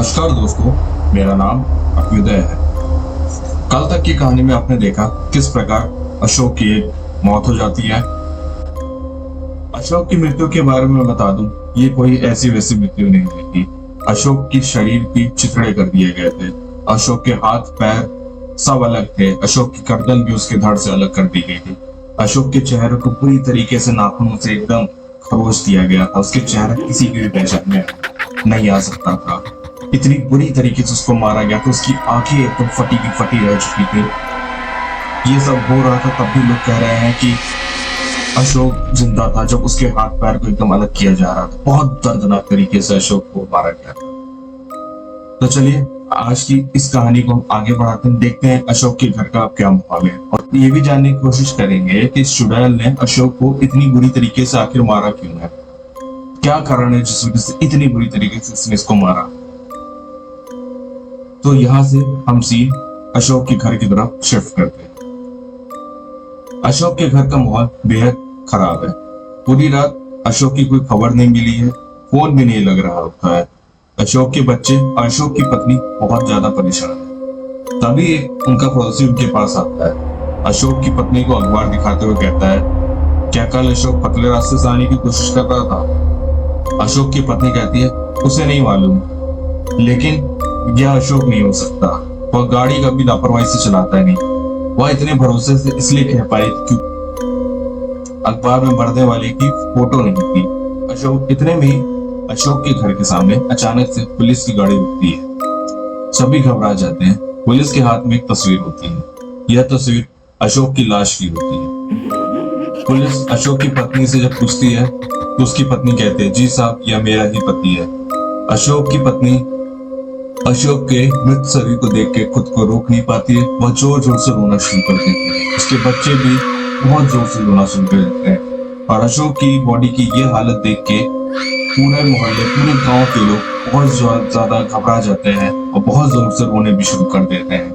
नमस्कार दोस्तों, मेरा नाम अभ्युदय है। कल तक की कहानी में आपने देखा किस प्रकार अशोक की एक मौत हो जाती है। अशोक की मृत्यु के बारे में बता दूं, ये कोई ऐसी वैसी मृत्यु नहीं हुई थी। अशोक की शरीर की चिथड़े कर दिए गए थे। अशोक के हाथ पैर सब अलग थे। अशोक की गर्दन भी उसके धड़ से अलग कर दी गई थी। अशोक के चेहरे को पूरी तरीके से नाखूनों से एकदम खरोच दिया गया था। उसके चेहरा किसी की भी पहचान में नहीं आ सकता था। इतनी बुरी तरीके से उसको मारा गया था। उसकी आंखें एकदम फटी की फटी रह चुकी थी। ये सब हो रहा था तब भी लोग कह रहे हैं कि अशोक जिंदा था जब उसके हाथ पैर को एकदम अलग किया जा रहा था। बहुत दर्दनाक तरीके से अशोक को मारा गया था। तो चलिए आज की इस कहानी को आगे बढ़ाते हैं, देखते हैं अशोक के घर का अब क्या माहौल है और ये भी जानने की कोशिश करेंगे कि इस चुड़ैल ने अशोक को इतनी बुरी तरीके से आखिर मारा क्यों है। क्या कारण है जिस वजह से इतनी बुरी तरीके से इसने इसको मारा। तो यहां से हम सीन अशोक के घर की तरफ शिफ्ट करते हैं। अशोक के घर का माहौल बेहद खराब है। पूरी रात अशोक की कोई खबर नहीं मिली है, फोन भी नहीं लग रहा होता है। अशोक के बच्चे, अशोक की पत्नी बहुत ज्यादा परेशान है। तभी एक उनका पड़ोसी उनके पास आता है। अशोक की पत्नी को अखबार दिखाते हुए कहता है, क्या कल अशोक पतले रास्ते से आने की कोशिश कर रहा था। अशोक की पत्नी कहती है, उसे नहीं मालूम, लेकिन यह अशोक नहीं हो सकता। वह गाड़ी कभी लापरवाही से चलाता है नहीं। वह इतने भरोसे से इसलिए कह पाई क्यों अखबार में मरने वाले की फोटो नहीं थी। अशोक इतने में ही अशोक के घर के सामने अचानक से पुलिस की गाड़ी रुकती है। सभी घबरा जाते हैं। पुलिस के हाथ में एक तस्वीर होती है। यह तस्वीर अशोक की लाश की होती है। पुलिस अशोक की पत्नी से जब पूछती है तो उसकी पत्नी कहती है, जी साहब, यह मेरा ही पति है। अशोक की पत्नी अशोक के मृत शरीर को देख के खुद को रोक नहीं पाती है। वह जोर जोर से रोना शुरू कर देती है। उसके बच्चे भी बहुत जोर से रोना शुरू कर देते हैं और अशोक की बॉडी की यह हालत देख के पूरे मोहल्ले, पूरे गांव के लोग बहुत ज्यादा घबरा जाते हैं और बहुत जोर से रोने भी शुरू कर देते हैं।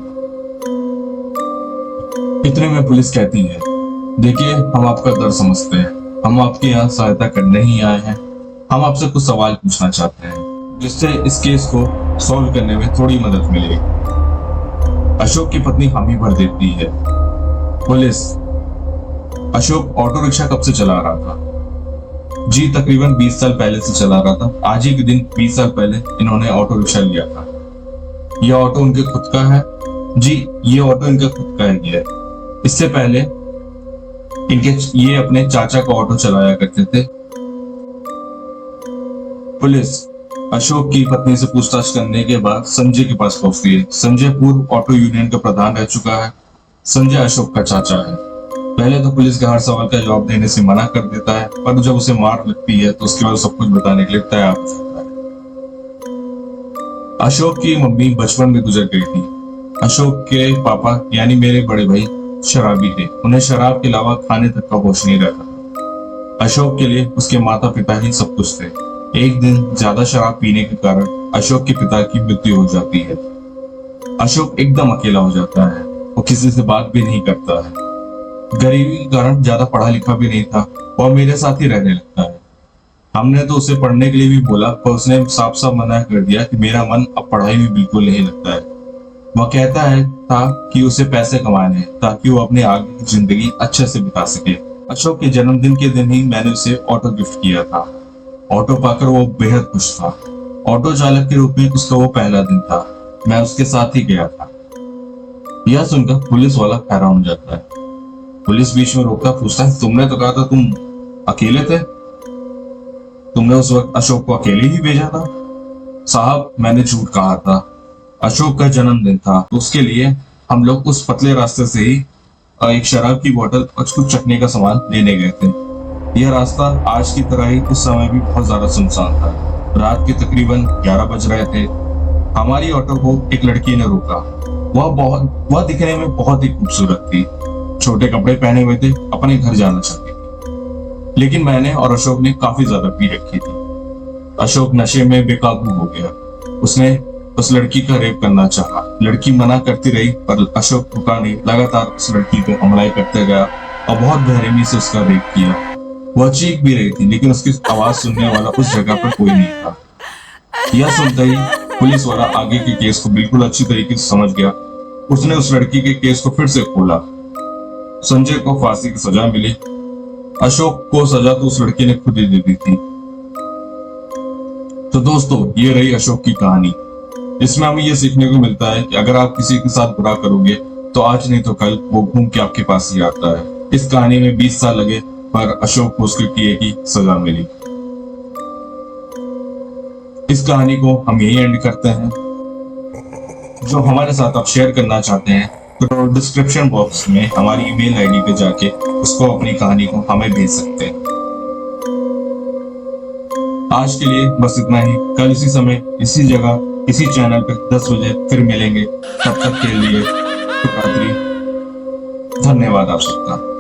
इतने में पुलिस कहती है, देखिए, हम आपका दर्द समझते हैं। हम आपके यहाँ सहायता करने ही आए हैं। हम आपसे कुछ सवाल पूछना चाहते हैं जिससे इस केस को सॉल्व करने में थोड़ी मदद मिलेगी। अशोक की पत्नी हामी भर देती है। पुलिस, अशोक ऑटो रिक्शा कब से चला रहा था। जी, तकरीबन 20 साल पहले से चला रहा था। आज ही के दिन 20 साल पहले इन्होंने ऑटो रिक्शा लिया था। यह ऑटो उनके खुद का है। जी, ये ऑटो इनका खुद का ही है। इससे पहले ये अपने चाचा का ऑटो चलाया करते थे। पुलिस अशोक की पत्नी से पूछताछ करने के बाद संजय के पास पहुंचती है। संजय पूर्व ऑटो यूनियन का प्रधान रह चुका है। संजय अशोक का चाचा है। पहले तो पुलिस के हर सवाल का जवाब देने से मना कर देता है, पर जब उसे मार लगती है तो उसके बाद सब कुछ बताने के लिए तैयार हो जाता है। अशोक की मम्मी बचपन में गुजर गई थी। अशोक के पापा यानी मेरे बड़े भाई शराबी थे। उन्हें शराब के अलावा खाने तक का होश नहीं रहता। अशोक के लिए उसके माता पिता ही सब कुछ थे। एक दिन ज्यादा शराब पीने के कारण अशोक के पिता की मृत्यु हो जाती है। अशोक एकदम अकेला हो जाता है। वो किसी से बात भी नहीं करता है। गरीबी के कारण ज्यादा पढ़ा लिखा भी नहीं था और मेरे साथ ही रहने लगता है। हमने तो उसे पढ़ने के लिए भी बोला, पर उसने साफ साफ मना कर दिया कि मेरा मन अब पढ़ाई में बिल्कुल नहीं लगता है। वह कहता है था कि उसे पैसे कमाने हैं ताकि वो अपने आगे की जिंदगी अच्छे से बिता सके। अशोक के जन्मदिन के दिन ही मैंने उसे ऑटो गिफ्ट किया था। ऑटो पाकर वो बेहद खुश था। ऑटो चालक के रूप में उसका वो पहला दिन था। मैं उसके साथ ही गया था। यह सुनकर पुलिस वाला हैरान हो जाता है। पुलिस बीच में रोकता पूछता है, तुमने तो कहा था तुम अकेले थे। तुमने उस वक्त अशोक को अकेले ही भेजा था। साहब, मैंने झूठ कहा था। अशोक का जन्मदिन था तो उसके लिए हम लोग उस पतले रास्ते से ही एक शराब की बोतल और कुछ चखने का सामान लेने गए थे। यह रास्ता आज की तरह ही उस समय भी बहुत ज्यादा सुनसान था। रात के तकरीबन 11 बज रहे थे। हमारी ऑटो को एक लड़की ने रोका। वह दिखने में बहुत ही खूबसूरत थी। छोटे कपड़े पहने हुए थे। अपने घर जाना चाहती थी। लेकिन मैंने और अशोक ने काफी ज्यादा पी रखी थी। अशोक नशे में बेकाबू हो गया। उसने उस लड़की का रेप करना चाहा। लड़की मना करती रही पर अशोक रुका नहीं। लगातार उस लड़की पे हमला करते गया और बहुत बेरहमी से उसका रेप किया। वह चीख भी रही थी लेकिन उसकी आवाज सुनने वाला उस जगह पर कोई नहीं था। यह सुनते ही पुलिस वाला आगे के केस को बिल्कुल अच्छी तरीके से समझ गया। उसने उस लड़की के केस को फिर से खोला। संजय को फांसी की सजा मिली। अशोक को सजा तो उस लड़की ने खुद ही दे दी थी। तो दोस्तों, ये रही अशोक की कहानी। इसमें हमें यह सीखने को मिलता है कि अगर आप किसी के साथ बुरा करोगे तो आज नहीं तो कल वो घूम के आपके पास ही आता है। इस कहानी में 20 साल लगे पर अशोक को उसके किए की सजा मिली। इस कहानी को हम यही एंड करते हैं। जो हमारे साथ आप शेयर करना चाहते हैं तो डिस्क्रिप्शन बॉक्स में हमारी ईमेल आईडी पे जाके उसको अपनी कहानी को हमें भेज सकते हैं। आज के लिए बस इतना ही। कल इसी समय इसी जगह इसी चैनल पे 10 बजे फिर मिलेंगे। तब तक के लिए शुभ रात्रि। धन्यवाद आप सबका।